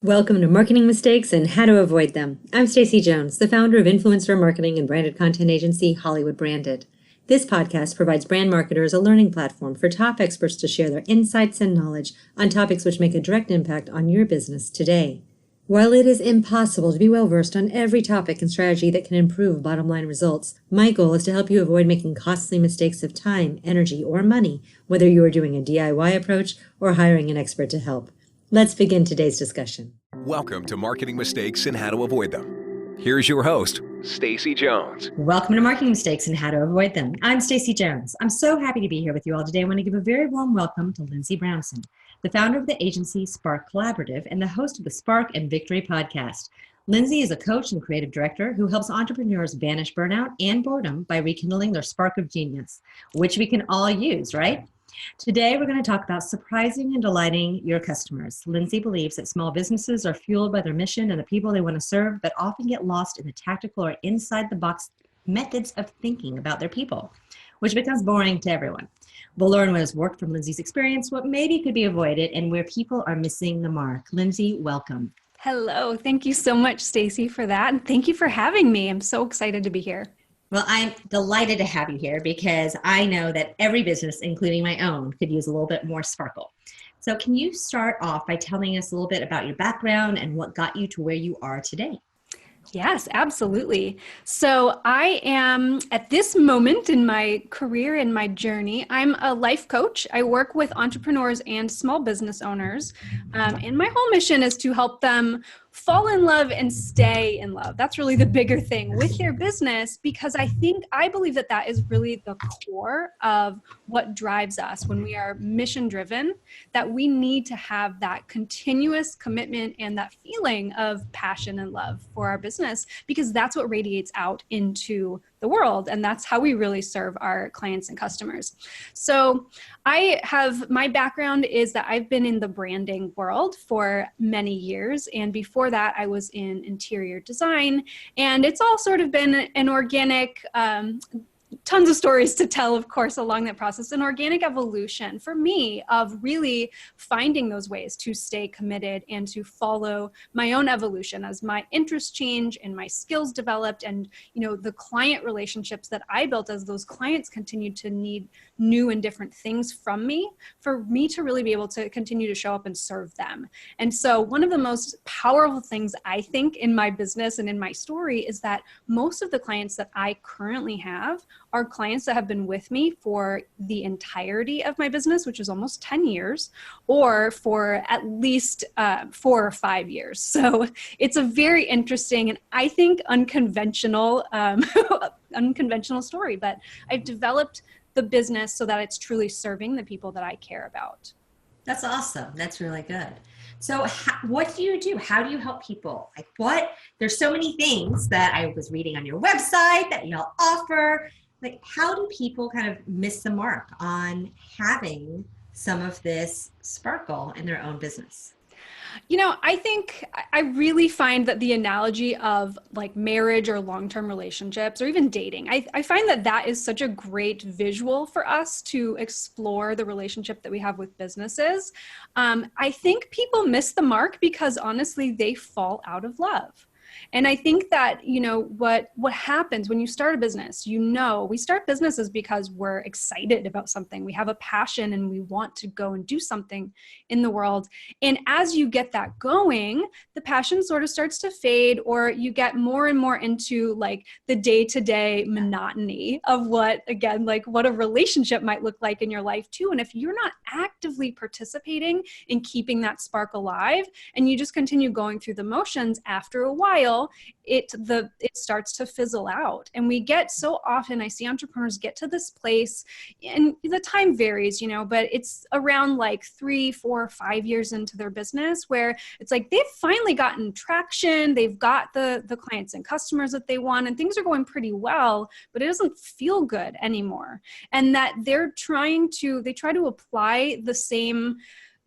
Welcome to Marketing Mistakes and How to Avoid Them. I'm Stacy Jones, the founder of influencer marketing and branded content agency Hollywood Branded. This podcast provides brand marketers a learning platform for top experts to share their insights and knowledge on topics which make a direct impact on your business today. While it is impossible to be well-versed on every topic and strategy that can improve bottom-line results, my goal is to help you avoid making costly mistakes of time, energy, or money, whether you are doing a DIY approach or hiring an expert to help. Let's begin today's discussion. Welcome to Marketing Mistakes and How to Avoid Them. Here's your host, Stacy Jones. Welcome to Marketing Mistakes and How to Avoid Them. I'm Stacy Jones. I'm so happy to be here with you all today. I want to give a very warm welcome to Linsi Brownson, the founder of the agency Spark Collaborative and the host of the Spark and Victory podcast. Linsi is a coach and creative director who helps entrepreneurs banish burnout and boredom by rekindling their spark of genius, which we can all use, right? Today, we're going to talk about surprising and delighting your customers. Linsi believes that small businesses are fueled by their mission and the people they want to serve, but often get lost in the tactical or inside-the-box methods of thinking about their people, which becomes boring to everyone. We'll learn what has worked from Linsi's experience, what maybe could be avoided, and where people are missing the mark. Linsi, welcome. Hello. Thank you so much, Stacy, for that. And thank you for having me. I'm so excited to be here. Well, I'm delighted to have you here because I know that every business, including my own, could use a little bit more sparkle. So can you start off by telling us a little bit about your background and what got you to where you are today? Yes, absolutely. So I am at this moment in my career, in my journey, I'm a life coach. I work with entrepreneurs and small business owners. And my whole mission is to help them fall in love and stay in love. That's really the bigger thing with their business, because I believe that that is really the core of what drives us when we are mission driven, that we need to have that continuous commitment and that feeling of passion and love for our business, because that's what radiates out into the world. And that's how we really serve our clients and customers. So my background is that I've been in the branding world for many years. And before that, I was in interior design. And it's all sort of been an organic, tons of stories to tell, of course, along that process, an organic evolution for me of really finding those ways to stay committed and to follow my own evolution as my interests change and my skills developed, and the client relationships that I built as those clients continued to need new and different things from me, for me to really be able to continue to show up and serve them. And so one of the most powerful things I think in my business and in my story is that most of the clients that I currently have are clients that have been with me for the entirety of my business, which is almost 10 years, or for at least 4 or 5 years. So it's a very interesting and I think unconventional story, but I've developed the business so that it's truly serving the people that I care about. That's awesome. That's really good. So what do you do? How do you help people? There's so many things that I was reading on your website that y'all offer. How do people kind of miss the mark on having some of this sparkle in their own business? I think I really find that the analogy of like marriage or long-term relationships or even dating, I find that that is such a great visual for us to explore the relationship that we have with businesses. I think people miss the mark because honestly, they fall out of love. And I think that, what happens when you start a business, we start businesses because we're excited about something. We have a passion and we want to go and do something in the world. And as you get that going, the passion sort of starts to fade, or you get more and more into like the day-to-day monotony of what a relationship might look like in your life too. And if you're not actively participating in keeping that spark alive and you just continue going through the motions, after a while, it starts to fizzle out. And we get so often, I see entrepreneurs get to this place, and the time varies, but it's around like 3, 4, 5 years into their business where it's like they've finally gotten traction, they've got the clients and customers that they want, and things are going pretty well, but it doesn't feel good anymore. And that they try to apply the same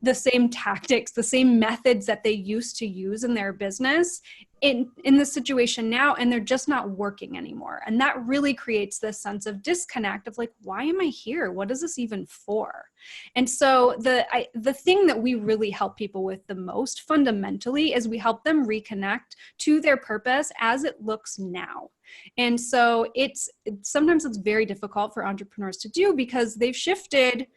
the same tactics, the same methods that they used to use in their business in this situation now, and they're just not working anymore. And that really creates this sense of disconnect of like, why am I here? What is this even for? And so the thing that we really help people with the most fundamentally is we help them reconnect to their purpose as it looks now. And so sometimes it's very difficult for entrepreneurs to do because they've shifted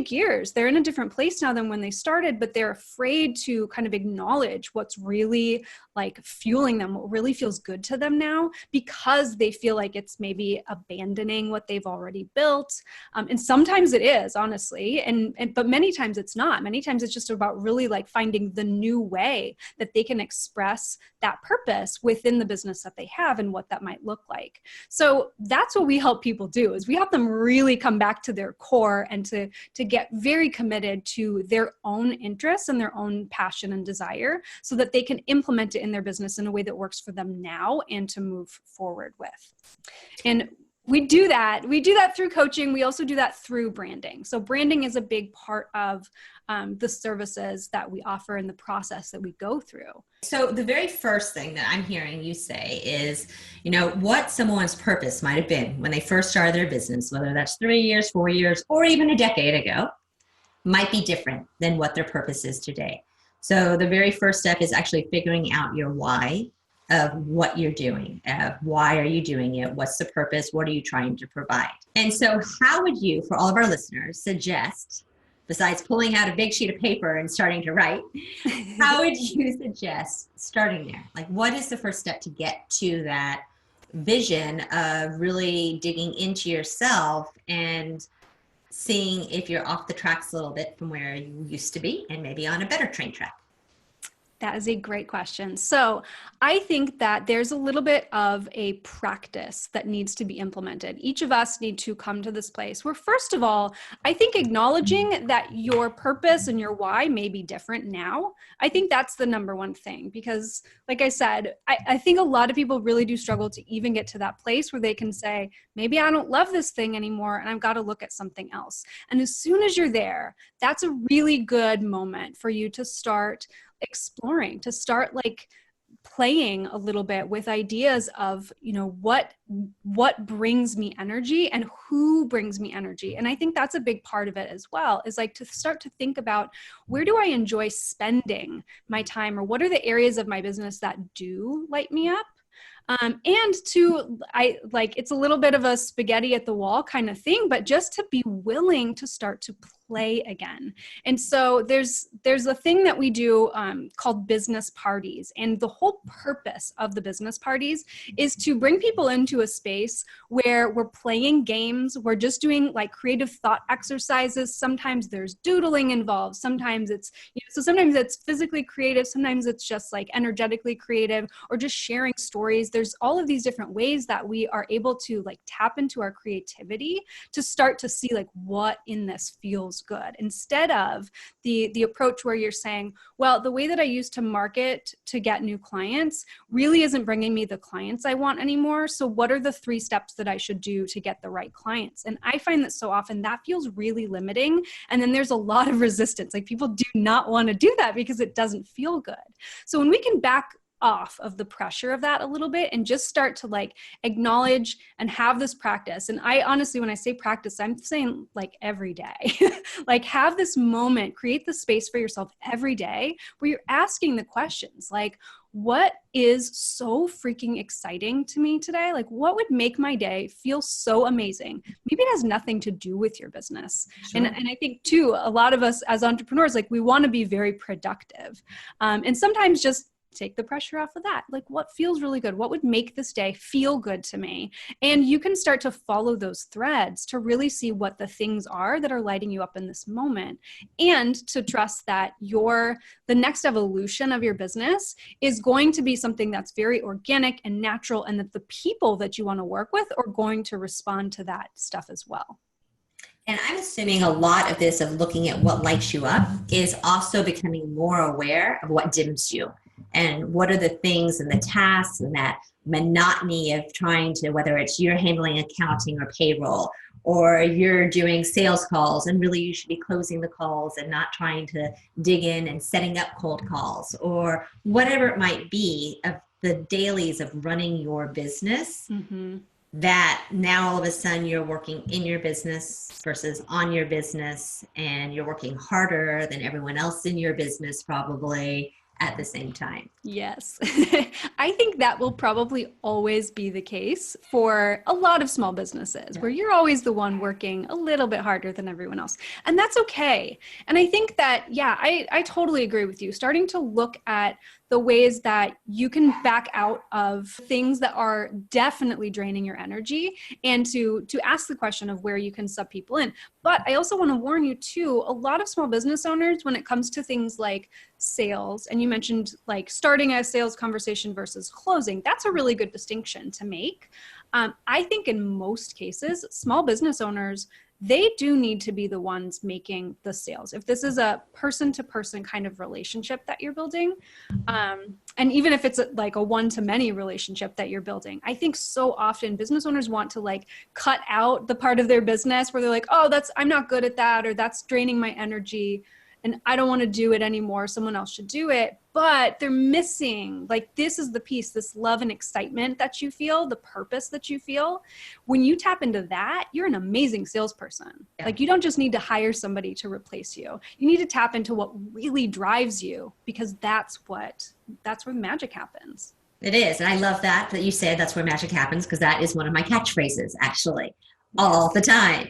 gears. They're in a different place now than when they started, but they're afraid to kind of acknowledge what's really like fueling them, what really feels good to them now, because they feel like it's maybe abandoning what they've already built. And sometimes it is, honestly, but many times it's not. Many times it's just about really like finding the new way that they can express that purpose within the business that they have and what that might look like. So that's what we help people do, is we help them really come back to their core and to get very committed to their own interests and their own passion and desire so that they can implement it in their business in a way that works for them now and to move forward with. And we do that through coaching. We also do that through branding. So branding is a big part of the services that we offer and the process that we go through. So the very first thing that I'm hearing you say is, what someone's purpose might have been when they first started their business, whether that's 3 years, 4 years, or even a decade ago, might be different than what their purpose is today. So the very first step is actually figuring out your why of what you're doing. Why are you doing it? What's the purpose? What are you trying to provide? And so how would you, for all of our listeners, suggest, besides pulling out a big sheet of paper and starting to write, how would you suggest starting there? Like, what is the first step to get to that vision of really digging into yourself and seeing if you're off the tracks a little bit from where you used to be and maybe on a better train track? That is a great question. So I think that there's a little bit of a practice that needs to be implemented. Each of us need to come to this place where, first of all, I think acknowledging that your purpose and your why may be different now. I think that's the number one thing, because like I said, I think a lot of people really do struggle to even get to that place where they can say, maybe I don't love this thing anymore and I've got to look at something else. And as soon as you're there, that's a really good moment for you to start exploring, to start like playing a little bit with ideas of, what brings me energy and who brings me energy. And I think that's a big part of it as well, is like to start to think about, where do I enjoy spending my time, or what are the areas of my business that do light me up? It's a little bit of a spaghetti at the wall kind of thing, but just to be willing to start to play again. And so there's a thing that we do called business parties. And the whole purpose of the business parties is to bring people into a space where we're playing games. We're just doing like creative thought exercises. Sometimes there's doodling involved. Sometimes it's, sometimes it's physically creative. Sometimes it's just like energetically creative, or just sharing stories. There's all of these different ways that we are able to like tap into our creativity to start to see like what in this feels good, instead of the approach where you're saying, well, the way that I used to market to get new clients really isn't bringing me the clients I want anymore. So what are the 3 steps that I should do to get the right clients? And I find that so often that feels really limiting. And then there's a lot of resistance. Like, people do not want to do that because it doesn't feel good. So when we can back off of the pressure of that a little bit and just start to like acknowledge and have this practice. And I honestly, when I say practice, I'm saying like every day, like have this moment, create the space for yourself every day where you're asking the questions like, what is so freaking exciting to me today? Like, what would make my day feel so amazing? Maybe it has nothing to do with your business. Sure. And I think too, a lot of us as entrepreneurs, like we want to be very productive. And sometimes just take the pressure off of that. Like, what feels really good? What would make this day feel good to me? And you can start to follow those threads to really see what the things are that are lighting you up in this moment, and to trust that the next evolution of your business is going to be something that's very organic and natural, and that the people that you want to work with are going to respond to that stuff as well. And I'm assuming a lot of this, of looking at what lights you up, is also becoming more aware of what dims you. And what are the things and the tasks and that monotony of trying to, whether it's you're handling accounting or payroll, or you're doing sales calls and really you should be closing the calls and not trying to dig in and setting up cold calls, or whatever it might be of the dailies of running your business. That now all of a sudden you're working in your business versus on your business, and you're working harder than everyone else in your business probably at the same time. Yes. I think that will probably always be the case for a lot of small businesses, where you're always the one working a little bit harder than everyone else. And that's okay. And I think that, I totally agree with you. Starting to look at the ways that you can back out of things that are definitely draining your energy, and to ask the question of where you can sub people in. But I also want to warn you too, a lot of small business owners, when it comes to things like sales, and you mentioned like starting a sales conversation versus closing, that's a really good distinction to make. I think in most cases, small business owners, they do need to be the ones making the sales. If this is a person-to-person kind of relationship that you're building, and even if it's like a one-to-many relationship that you're building, I think so often business owners want to like cut out the part of their business where they're like, oh, I'm not good at that, or that's draining my energy, and I don't want to do it anymore. Someone else should do it. But they're missing, like, this is the piece, this love and excitement that you feel, the purpose that you feel. When you tap into that, you're an amazing salesperson. Yeah. Like, you don't just need to hire somebody to replace you. You need to tap into what really drives you, because that's where the magic happens. It is. And I love that you said that's where magic happens, because that is one of my catchphrases, actually, all the time.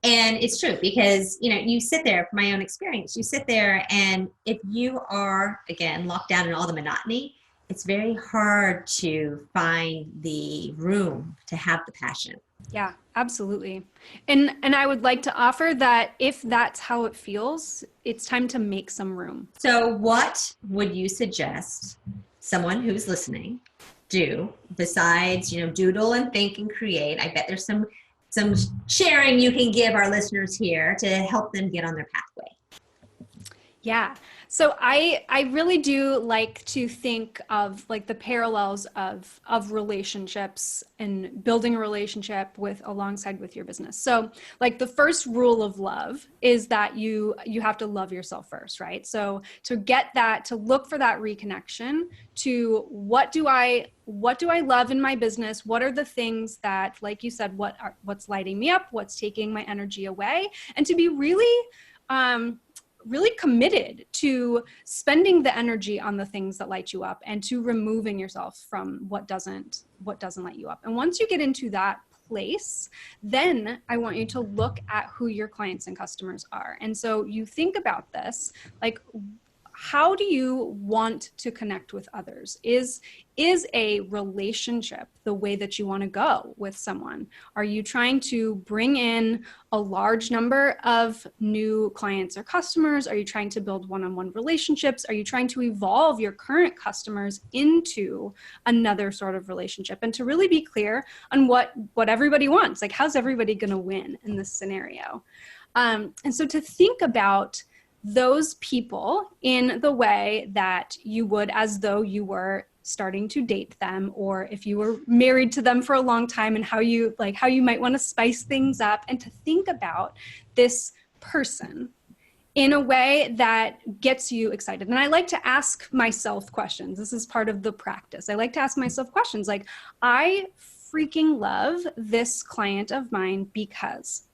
And it's true, because, you sit there, from my own experience, you sit there, and if you are, again, locked down in all the monotony, it's very hard to find the room to have the passion. Yeah, absolutely. And I would like to offer that if that's how it feels, it's time to make some room. So what would you suggest someone who's listening do besides, doodle and think and create? I bet there's some sharing you can give our listeners here to help them get on their pathway. Yeah. So I really do like to think of like the parallels of relationships and building a relationship alongside with your business. So like the first rule of love is that you have to love yourself first, right? So to get that, to look for that reconnection to what do I love in my business? What are the things that, like you said, what's lighting me up? What's taking my energy away? And to be really committed to spending the energy on the things that light you up, and to removing yourself from what doesn't light you up. And once you get into that place, then I want you to look at who your clients and customers are. And so you think about this, like, how do you want to connect with others? Is a relationship the way that you want to go with someone? Are you trying to bring in a large number of new clients or customers? Are you trying to build one-on-one relationships? Are you trying to evolve your current customers into another sort of relationship? And to really be clear on what everybody wants, like, how's everybody going to win in this scenario? And so to think about those people in the way that you would as though you were starting to date them, or if you were married to them for a long time, and how you might want to spice things up, and to think about this person in a way that gets you excited. And I like to ask myself questions. This is part of the practice. I like to ask myself questions like, I freaking love this client of mine because,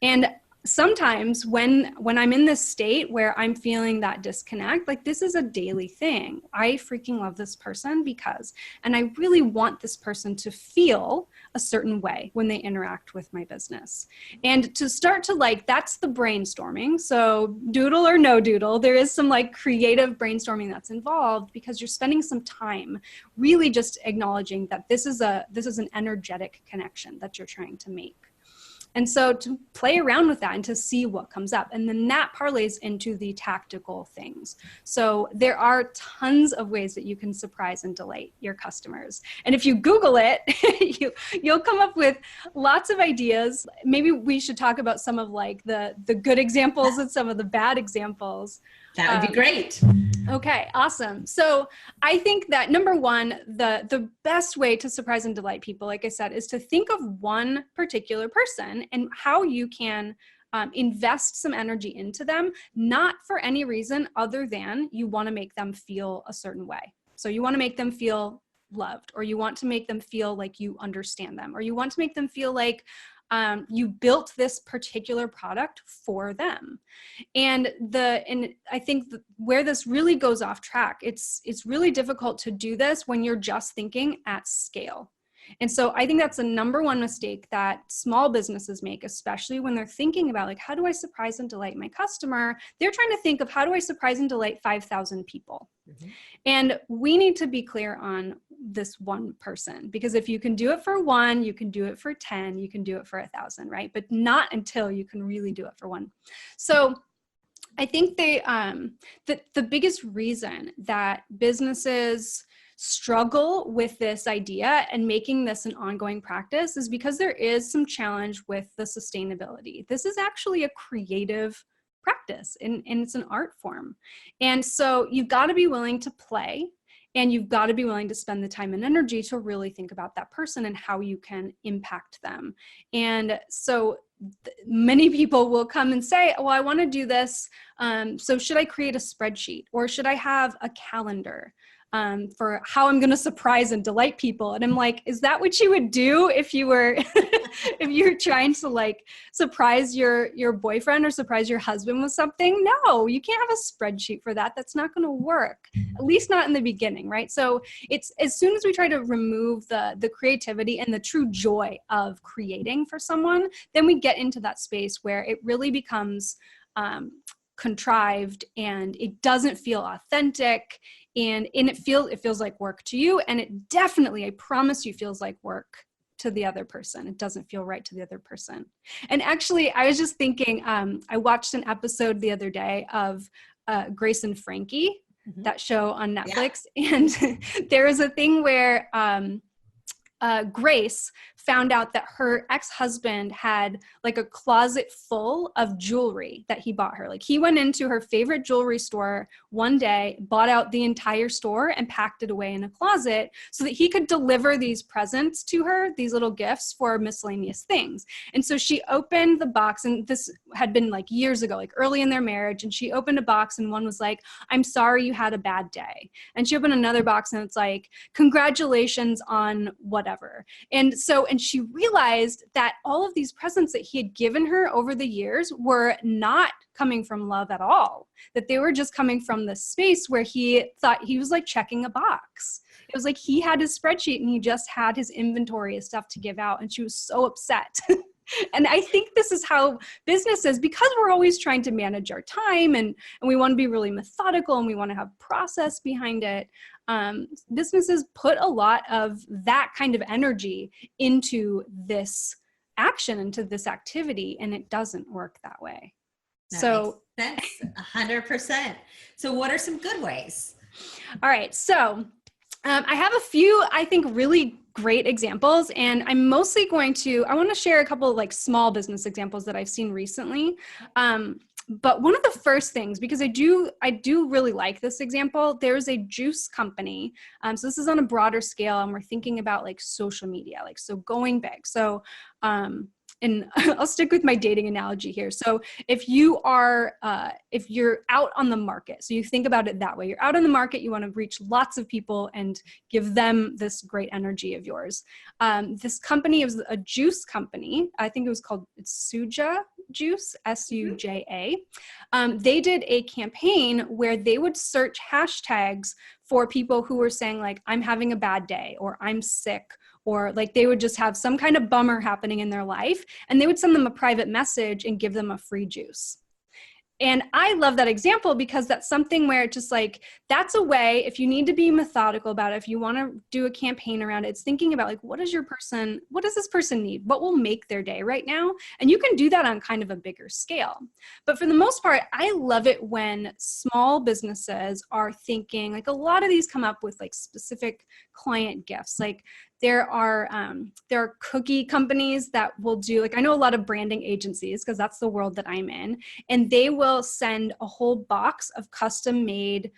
and sometimes when I'm in this state where I'm feeling that disconnect, like, this is a daily thing. I freaking love this person because, and I really want this person to feel a certain way when they interact with my business. And to start to that's the brainstorming. So doodle or no doodle, there is some creative brainstorming that's involved, because you're spending some time really just acknowledging that this is an energetic connection that you're trying to make. And so to play around with that and to see what comes up. And then that parlays into the tactical things. So there are tons of ways that you can surprise and delight your customers. And if you Google it, you'll come up with lots of ideas. Maybe we should talk about some of the good examples and some of the bad examples. That would be great. Okay, awesome. So I think that number one, the best way to surprise and delight people, like I said, is to think of one particular person and how you can invest some energy into them, not for any reason other than you want to make them feel a certain way. So you want to make them feel loved, or you want to make them feel like you understand them, or you want to make them feel like you built this particular product for them. And I think where this really goes off track, it's really difficult to do this when you're just thinking at scale. And so I think that's the number one mistake that small businesses make, especially when they're thinking about like, how do I surprise and delight my customer? They're trying to think of how do I surprise and delight 5,000 people? Mm-hmm. And we need to be clear on this one person, because if you can do it for one, you can do it for 10, you can do it for 1,000, right? But not until you can really do it for one. So I think the biggest reason that businesses struggle with this idea and making this an ongoing practice is because there is some challenge with the sustainability. This is actually a creative practice and it's an art form. And so you've got to be willing to play, and you've got to be willing to spend the time and energy to really think about that person and how you can impact them. And so many people will come and say, well, I want to do this. So should I create a spreadsheet, or should I have a calendar for how I'm going to surprise and delight people? And I'm like, is that what you would do if you were, if you're trying to like surprise your boyfriend or surprise your husband with something? No, you can't have a spreadsheet for that. That's not going to work, at least not in the beginning, right? So it's as soon as we try to remove the creativity and the true joy of creating for someone, then we get into that space where it really becomes contrived and it doesn't feel authentic, and it feels like work to you, and it definitely, I promise you, feels like work to the other person. It doesn't feel right to the other person. And actually, I was just thinking, I watched an episode the other day of Grace and Frankie, mm-hmm. that show on Netflix, yeah. And there is a thing where Grace found out that her ex-husband had like a closet full of jewelry that he bought her. Like he went into her favorite jewelry store one day, bought out the entire store and packed it away in a closet so that he could deliver these presents to her, these little gifts for miscellaneous things. And so she opened the box, and this had been like years ago, like early in their marriage. And she opened a box and one was like, I'm sorry you had a bad day. And she opened another box and it's like, congratulations on whatever. And she realized that all of these presents that he had given her over the years were not coming from love at all, that they were just coming from this space where he thought he was like checking a box. It was like he had his spreadsheet and he just had his inventory of stuff to give out, and she was so upset. And I think this is how businesses, because we're always trying to manage our time and we want to be really methodical and we want to have process behind it, businesses put a lot of that kind of energy into this action, into this activity, and it doesn't work that way. That makes sense, 100%. So what are some good ways? All right. So I have a few, I think, really great examples, and I'm mostly I want to share a couple of like small business examples that I've seen recently. But one of the first things, because I do really like this example, there's a juice company. So this is on a broader scale, and we're thinking about like social media, like, so going big. So, and I'll stick with my dating analogy here. So if you're out on the market, so you think about it that way, you're out on the market, you want to reach lots of people and give them this great energy of yours. This company is a juice company. I think it was called Suja Juice, Suja. They did a campaign where they would search hashtags for people who were saying like, I'm having a bad day, or I'm sick, or like they would just have some kind of bummer happening in their life, and they would send them a private message and give them a free juice. And I love that example because that's something where it's just like, that's a way, if you need to be methodical about it, if you want to do a campaign around it, it's thinking about like, what does this person need? What will make their day right now? And you can do that on kind of a bigger scale. But for the most part, I love it when small businesses are thinking, like a lot of these come up with like specific client gifts. Like There are cookie companies that will do, like, I know a lot of branding agencies because that's the world that I'm in, and they will send a whole box of custom made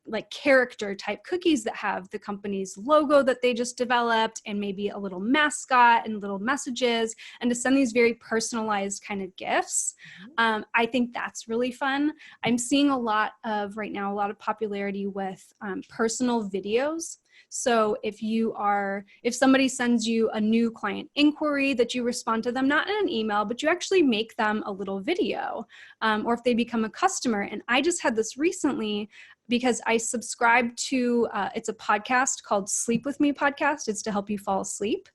like character type cookies that have the company's logo that they just developed and maybe a little mascot and little messages, and to send these very personalized kind of gifts. I think that's really fun. I'm seeing right now a lot of popularity with personal videos. So if somebody sends you a new client inquiry, that you respond to them, not in an email, but you actually make them a little video, or if they become a customer. And I just had this recently because I subscribe to, it's a podcast called Sleep With Me podcast. It's to help you fall asleep.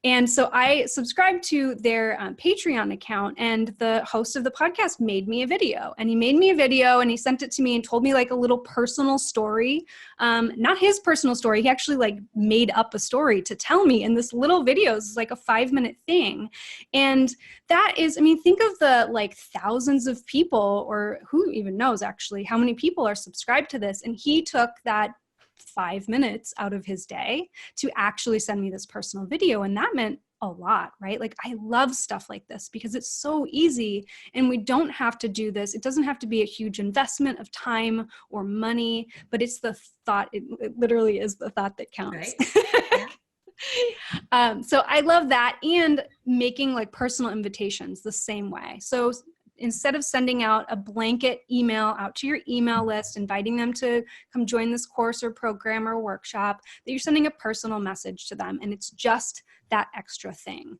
And so I subscribed to their Patreon account, and the host of the podcast made me a video, and he sent it to me and told me like a little personal story. Not his personal story. He actually like made up a story to tell me in this little video. It's like a 5-minute thing. And that is, I mean, think of the like thousands of people, or who even knows actually how many people are subscribed to this. And he took that 5 minutes out of his day to actually send me this personal video. And that meant a lot, right? Like, I love stuff like this because it's so easy and we don't have to do this. It doesn't have to be a huge investment of time or money, but it's the thought. It literally is the thought that counts. Right. Yeah. So I love that, and making like personal invitations the same way. So instead of sending out a blanket email out to your email list, inviting them to come join this course or program or workshop, that you're sending a personal message to them. And it's just that extra thing.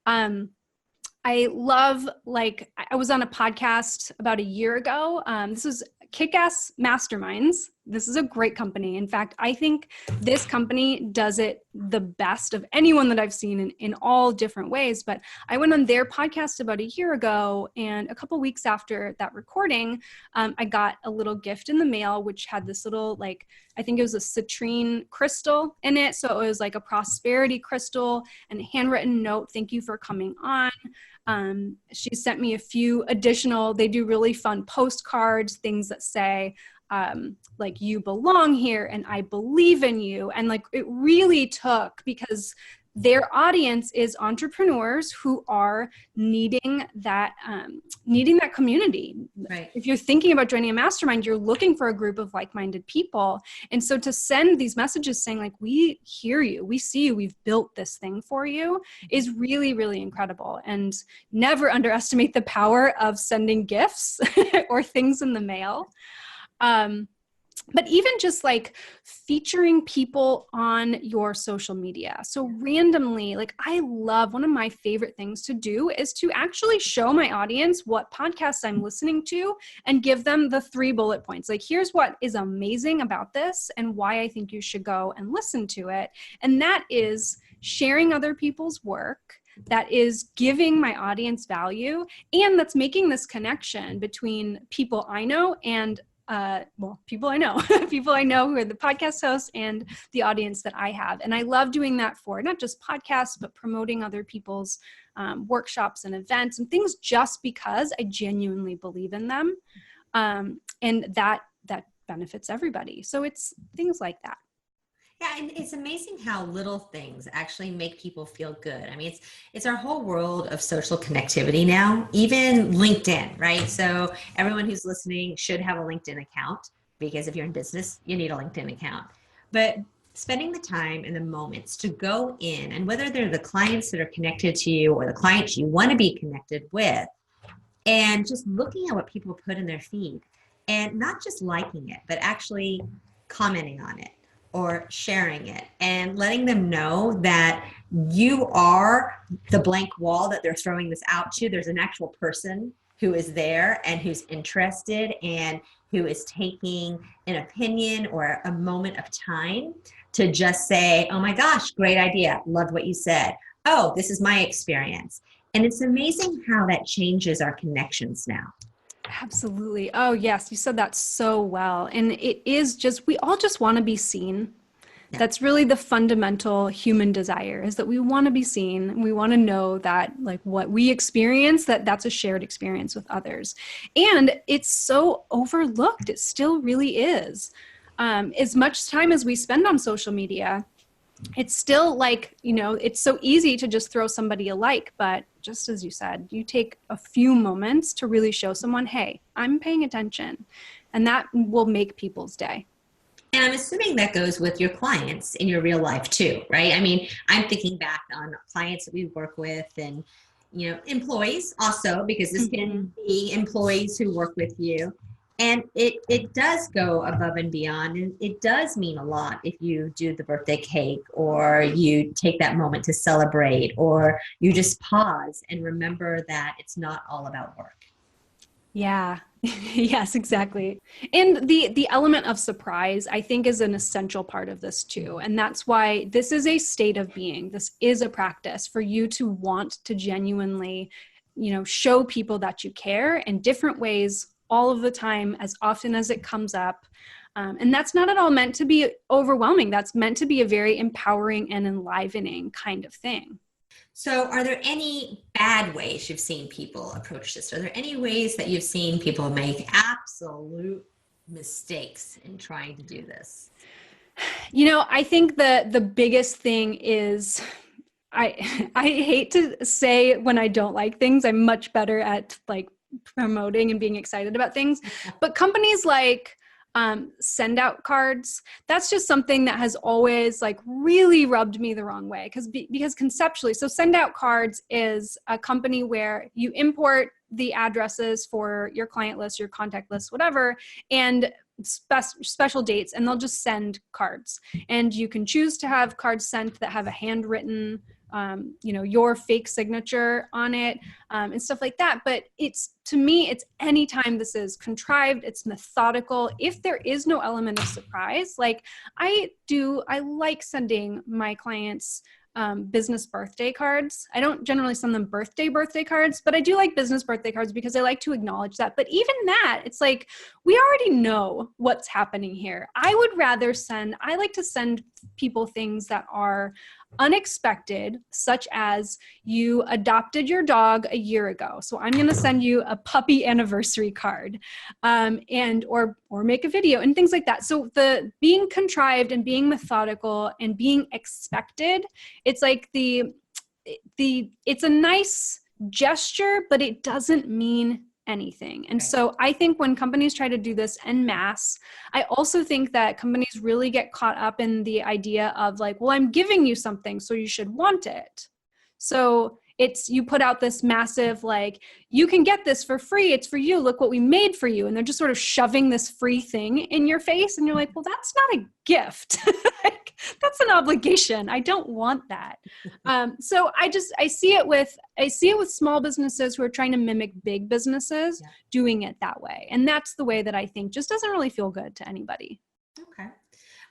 I love, like, I was on a podcast about a year ago. This was Kick-Ass Masterminds. This is a great company. In fact, I think this company does it the best of anyone that I've seen in all different ways. But I went on their podcast about a year ago, and a couple weeks after that recording, I got a little gift in the mail, which had this little, like, I think it was a citrine crystal in it. So it was like a prosperity crystal and a handwritten note. Thank you for coming on. She sent me a few additional, they do really fun postcards, things that say, like, you belong here and I believe in you. And like, it really took, because their audience is entrepreneurs who are needing that community. Right. If you're thinking about joining a mastermind, you're looking for a group of like-minded people. And so to send these messages saying like, we hear you, we see you, we've built this thing for you, is really, really incredible. And never underestimate the power of sending gifts or things in the mail. But even just like featuring people on your social media. So randomly, like, I love, one of my favorite things to do is to actually show my audience what podcasts I'm listening to and give them the 3 bullet points. Like, here's what is amazing about this and why I think you should go and listen to it. And that is sharing other people's work, that is giving my audience value, and that's making this connection between people I know and people I know, people I know who are the podcast hosts and the audience that I have. And I love doing that for not just podcasts, but promoting other people's workshops and events and things, just because I genuinely believe in them. And that benefits everybody. So it's things like that. Yeah, and it's amazing how little things actually make people feel good. I mean, it's our whole world of social connectivity now, even LinkedIn, right? So everyone who's listening should have a LinkedIn account, because if you're in business, you need a LinkedIn account. But spending the time and the moments to go in, and whether they're the clients that are connected to you or the clients you want to be connected with, and just looking at what people put in their feed, and not just liking it, but actually commenting on it, or sharing it, and letting them know that you are the blank wall that they're throwing this out to. There's an actual person who is there and who's interested and who is taking an opinion or a moment of time to just say, oh my gosh, great idea. Loved what you said. Oh, this is my experience. And it's amazing how that changes our connections now. Absolutely. Oh, yes. You said that so well. And it is just, we all just want to be seen. Yeah. That's really the fundamental human desire, is that we want to be seen. And we want to know that, like, what we experience, that's a shared experience with others. And it's so overlooked. It still really is. As much time as we spend on social media, it's still like, it's so easy to just throw somebody a like, but just as you said, you take a few moments to really show someone, hey, I'm paying attention, and that will make people's day. And I'm assuming that goes with your clients in your real life too, right? I mean, I'm thinking back on clients that we work with and, employees also, because this can be employees who work with you. And it does go above and beyond. And it does mean a lot if you do the birthday cake, or you take that moment to celebrate, or you just pause and remember that it's not all about work. Yeah. Yes, exactly. And the element of surprise, I think, is an essential part of this too. And that's why this is a state of being. This is a practice for you to want to genuinely, show people that you care in different ways all of the time, as often as it comes up. And that's not at all meant to be overwhelming. That's meant to be a very empowering and enlivening kind of thing. So are there any bad ways you've seen people approach this? Are there any ways that you've seen people make absolute mistakes in trying to do this? I think the biggest thing is, I hate to say when I don't like things, I'm much better at like promoting and being excited about things, but companies like send out cards, that's just something that has always like really rubbed me the wrong way, because conceptually, so send out cards is a company where you import the addresses for your client list, your contact list, whatever, and special dates, and they'll just send cards, and you can choose to have cards sent that have a handwritten your fake signature on it, and stuff like that. But to me, it's anytime this is contrived, it's methodical. If there is no element of surprise, like I like sending my clients business birthday cards. I don't generally send them birthday cards, but I do like business birthday cards because I like to acknowledge that. But even that, it's like, we already know what's happening here. I like to send people things that are unexpected, such as you adopted your dog a year ago. So I'm going to send you a puppy anniversary card, or make a video and things like that. So the being contrived and being methodical and being expected, it's like it's a nice gesture, but it doesn't mean anything. And so I think when companies try to do this en masse, I also think that companies really get caught up in the idea of like, well, I'm giving you something, so you should want it. So you put out this massive, like, you can get this for free. It's for you. Look what we made for you. And they're just sort of shoving this free thing in your face. And you're like, well, that's not a gift. Like, that's an obligation. I don't want that. So I see it with small businesses who are trying to mimic big businesses doing it that way. And that's the way that I think just doesn't really feel good to anybody. Okay.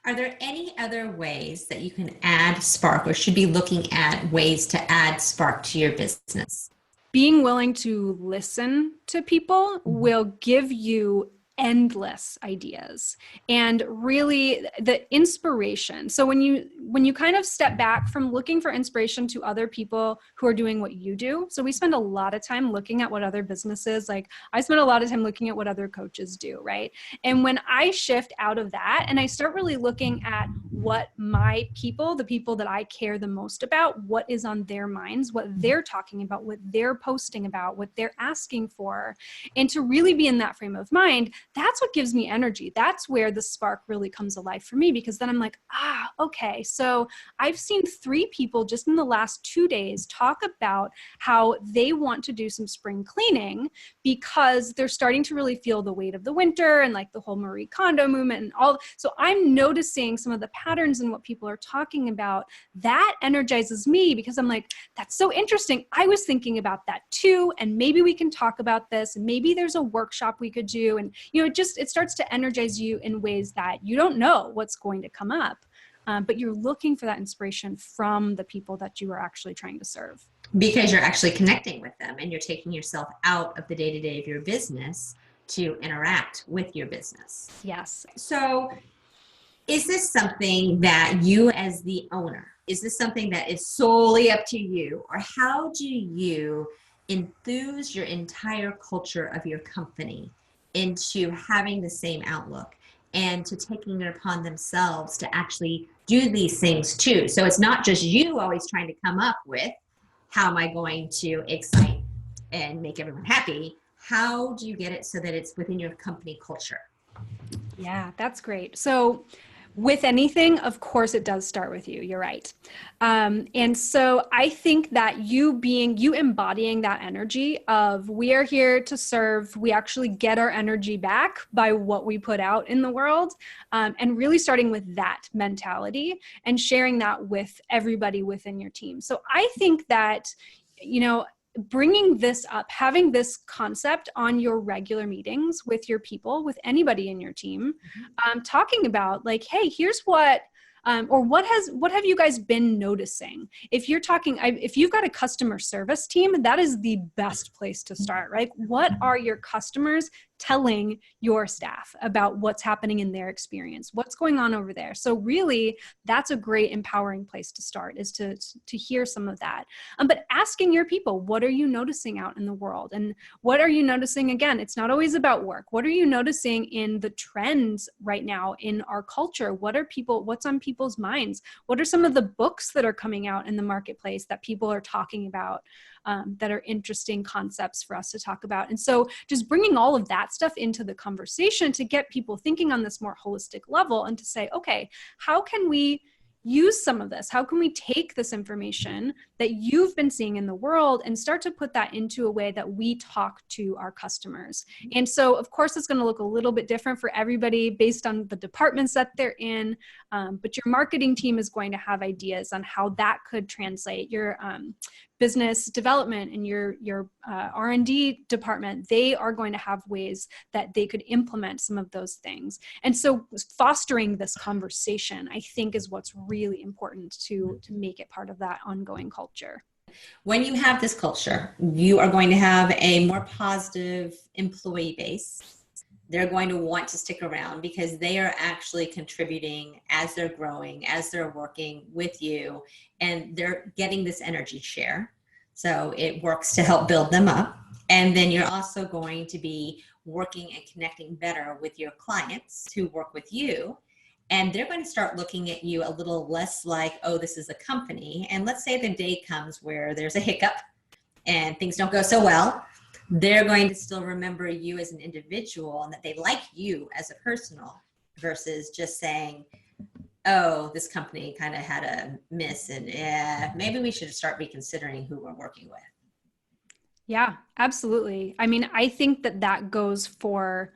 Are there any other ways that you can add spark, or should be looking at ways to add spark to your business? Being willing to listen to people will give you endless ideas, and really the inspiration. So when you kind of step back from looking for inspiration to other people who are doing what you do, so we spend a lot of time looking at what other businesses, like I spend a lot of time looking at what other coaches do, right? And when I shift out of that and I start really looking at what my people, the people that I care the most about, what is on their minds, what they're talking about, what they're posting about, what they're asking for, and to really be in that frame of mind, that's what gives me energy. That's where the spark really comes alive for me, because then I'm like, okay, so I've seen 3 people just in the last 2 days talk about how they want to do some spring cleaning because they're starting to really feel the weight of the winter and like the whole Marie Kondo movement and all. So I'm noticing some of the patterns in what people are talking about. That energizes me because I'm like, that's so interesting. I was thinking about that too. And maybe we can talk about this. And maybe there's a workshop we could do. And, it starts to energize you in ways that you don't know what's going to come up. But you're looking for that inspiration from the people that you are actually trying to serve. Because you're actually connecting with them and you're taking yourself out of the day-to-day of your business to interact with your business. Yes. So is this something that you as the owner, is this something that is solely up to you? Or how do you enthuse your entire culture of your company into having the same outlook? and to taking it upon themselves to actually do these things too. So it's not just you always trying to come up with, how am I going to excite and make everyone happy? How do you get it so that it's within your company culture? Yeah, that's great. So with anything, of course, it does start with you. You're right. And so I think that you embodying that energy of we are here to serve, we actually get our energy back by what we put out in the world, and really starting with that mentality and sharing that with everybody within your team. So I think that, bringing this up, having this concept on your regular meetings with your people, with anybody in your team, talking about like, hey, here's what, or what have you guys been noticing? If you're talking, if you've got a customer service team, that is the best place to start, right? What are your customers telling your staff about what's happening in their experience? What's going on over there? So really, that's a great empowering place to start, is to hear some of that. But asking your people, what are you noticing out in the world? And what are you noticing? Again, it's not always about work. What are you noticing in the trends right now in our culture? What's on people's minds? What are some of the books that are coming out in the marketplace that people are talking about, that are interesting concepts for us to talk about? And so just bringing all of that stuff into the conversation to get people thinking on this more holistic level and to say, okay, how can we use some of this? How can we take this information that you've been seeing in the world and start to put that into a way that we talk to our customers? And so, of course, it's going to look a little bit different for everybody based on the departments that they're in. But your marketing team is going to have ideas on how that could translate. Your business development and your R&D department, they are going to have ways that they could implement some of those things. And so fostering this conversation, I think, is what's really important to make it part of that ongoing culture. When you have this culture, you are going to have a more positive employee base. They're going to want to stick around because they are actually contributing as they're growing, as they're working with you, and they're getting this energy share. So it works to help build them up. And then you're also going to be working and connecting better with your clients who work with you. And they're going to start looking at you a little less like, oh, this is a company. And let's say the day comes where there's a hiccup and things don't go so well. They're going to still remember you as an individual and that they like you as a personal, versus just saying, oh, this company kind of had a miss and maybe we should start reconsidering who we're working with. Yeah, absolutely. I mean, I think that goes for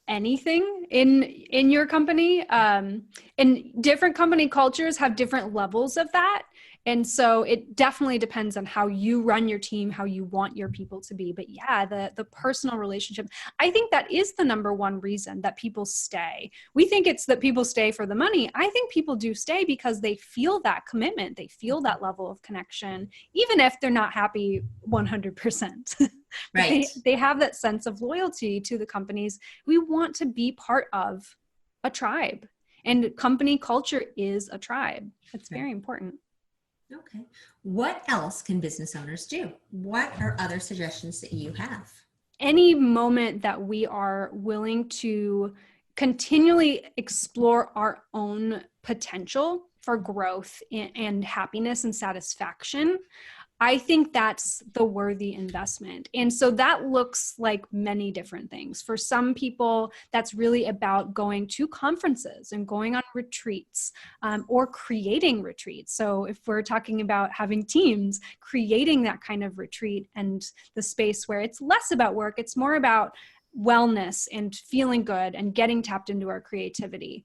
anything in your company. And different company cultures have different levels of that. And so it definitely depends on how you run your team, how you want your people to be. But yeah, the personal relationship, I think that is the number one reason that people stay. We think it's that people stay for the money. I think people do stay because they feel that commitment. They feel that level of connection, even if they're not happy 100%. Right. They have that sense of loyalty to the companies. We want to be part of a tribe, and company culture is a tribe. It's very important. Okay. What else can business owners do? What are other suggestions that you have? Any moment that we are willing to continually explore our own potential for growth and happiness and satisfaction, I think that's the worthy investment. And so that looks like many different things. For some people, that's really about going to conferences and going on retreats, or creating retreats. So if we're talking about having teams, creating that kind of retreat and the space where it's less about work, it's more about wellness and feeling good and getting tapped into our creativity.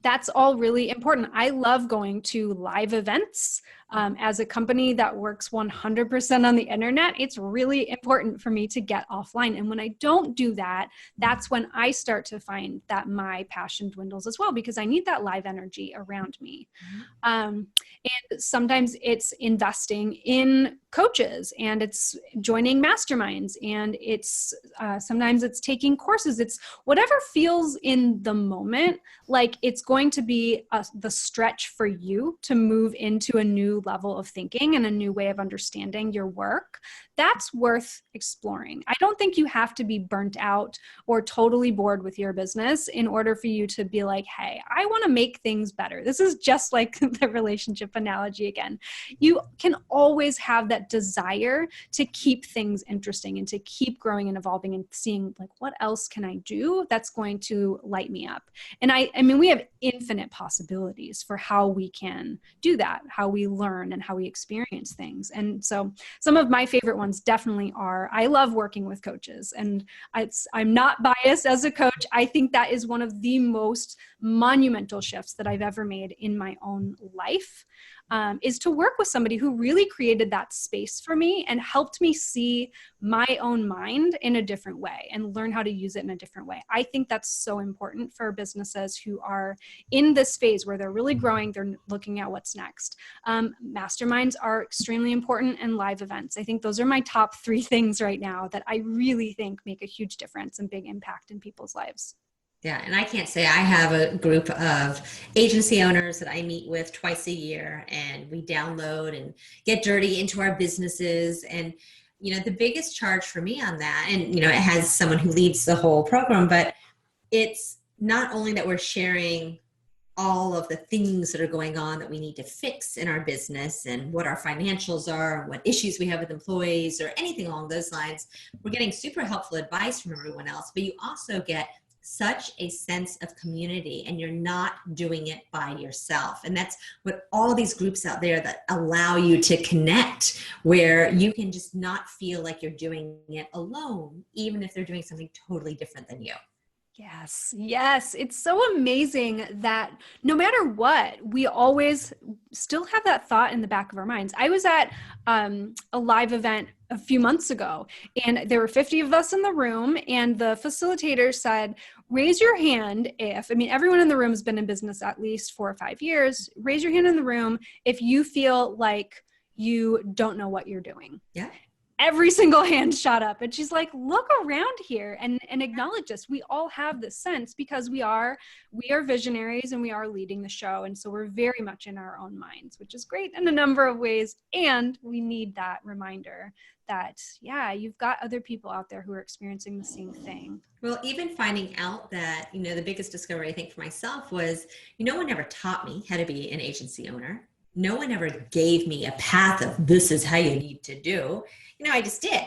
That's all really important. I love going to live events. As a company that works 100% on the internet, it's really important for me to get offline. And when I don't do that, that's when I start to find that my passion dwindles as well, because I need that live energy around me. And sometimes it's investing in coaches, and it's joining masterminds, and it's sometimes it's taking courses. It's whatever feels in the moment like it's going to be the stretch for you to move into a new level of thinking and a new way of understanding your work, that's worth exploring. I don't think you have to be burnt out or totally bored with your business in order for you to be like, hey, I want to make things better. This is just like the relationship analogy again. You can always have that desire to keep things interesting and to keep growing and evolving and seeing like, what else can I do that's going to light me up? And I mean, we have infinite possibilities for how we can do that, how we learn and how we experience things. And so some of my favorite ones definitely are, I love working with coaches, and I'm not biased as a coach. I think that is one of the most monumental shifts that I've ever made in my own life. Is to work with somebody who really created that space for me and helped me see my own mind in a different way and learn how to use it in a different way. I think that's so important for businesses who are in this phase where they're really growing, they're looking at what's next. Masterminds are extremely important, and live events. I think those are my top 3 things right now that I really think make a huge difference and big impact in people's lives. Yeah, and I can't say I have a group of agency owners that I meet with twice a year, and we download and get dirty into our businesses. And, the biggest charge for me on that, and, it has someone who leads the whole program, but it's not only that we're sharing all of the things that are going on that we need to fix in our business and what our financials are and what issues we have with employees or anything along those lines. We're getting super helpful advice from everyone else, but you also get such a sense of community, and you're not doing it by yourself. And that's what all these groups out there that allow you to connect, where you can just not feel like you're doing it alone, even if they're doing something totally different than you. Yes. It's so amazing that no matter what, we always still have that thought in the back of our minds. I was at a live event a few months ago, and there were 50 of us in the room, and the facilitator said, raise your hand if, everyone in the room has been in business at least 4 or 5 years. Raise your hand in the room if you feel like you don't know what you're doing. Yeah. Every single hand shot up, and she's like, look around here and acknowledge this. We all have this sense because we are visionaries and we are leading the show. And so we're very much in our own minds, which is great in a number of ways. And we need that reminder that, you've got other people out there who are experiencing the same thing. Well, even finding out that, the biggest discovery I think for myself was, no one ever taught me how to be an agency owner. No one ever gave me a path of this is how you need to do. I just did.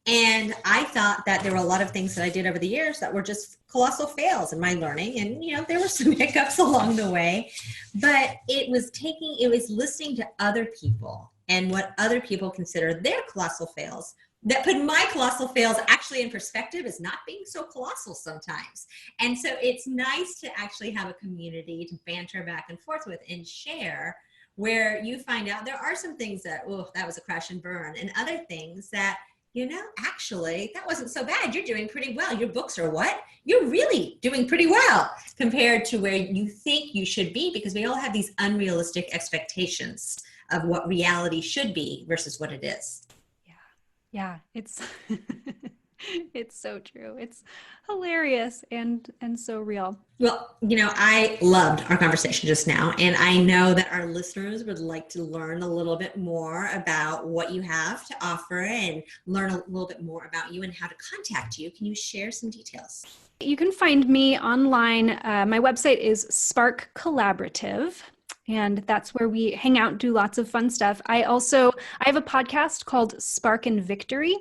And I thought that there were a lot of things that I did over the years that were just colossal fails in my learning. And, there were some hiccups along the way, but it was listening to other people and what other people consider their colossal fails that put my colossal fails actually in perspective as not being so colossal sometimes. And so it's nice to actually have a community to banter back and forth with and share, where you find out there are some things that, that was a crash and burn, and other things that, actually, that wasn't so bad. You're doing pretty well. Your books are what? You're really doing pretty well compared to where you think you should be, because we all have these unrealistic expectations of what reality should be versus what it is. Yeah, it's it's so true. It's hilarious and so real. Well, I loved our conversation just now, and I know that our listeners would like to learn a little bit more about what you have to offer and learn a little bit more about you and how to contact you. Can you share some details? You can find me online. My website is Spark Collaborative, and that's where we hang out, do lots of fun stuff. I have a podcast called Spark and Victory,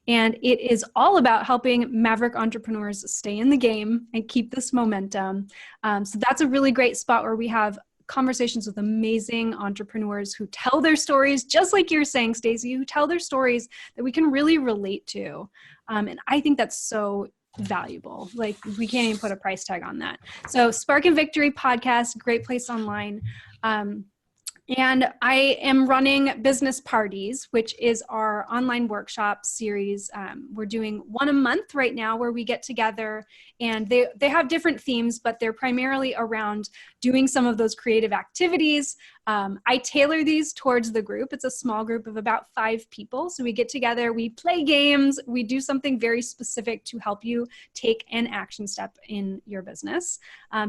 and it is all about helping maverick entrepreneurs stay in the game and keep this momentum. So that's a really great spot where we have conversations with amazing entrepreneurs who tell their stories, just like you're saying, Stacy, who tell their stories that we can really relate to. And I think that's so valuable. Like, we can't even put a price tag on that. So Spark and Victory podcast, great place online. And I am running Business Parties, which is our online workshop series. We're doing one a month right now, where we get together, and they have different themes, but they're primarily around doing some of those creative activities I tailor these towards the group. It's a small group of about 5 people. So we get together, we play games, we do something very specific to help you take an action step in your business.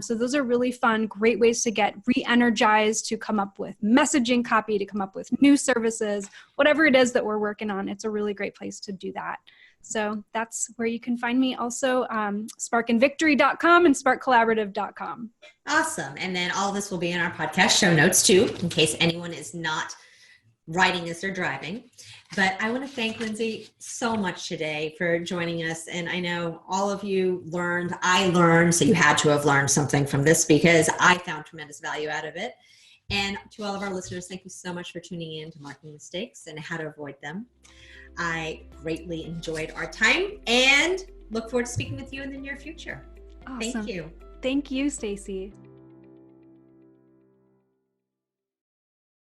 So those are really fun, great ways to get re-energized, to come up with messaging copy, to come up with new services, whatever it is that we're working on. It's a really great place to do that. So that's where you can find me. Also, sparkandvictory.com and sparkcollaborative.com. Awesome. And then all of this will be in our podcast show notes too, in case anyone is not writing as they're driving. But I want to thank Linsi so much today for joining us. And I know all of you I learned, so you had to have learned something from this because I found tremendous value out of it. And to all of our listeners, thank you so much for tuning in to Marketing Mistakes and How to Avoid Them. I greatly enjoyed our time and look forward to speaking with you in the near future. Awesome. Thank you. Thank you, Stacy.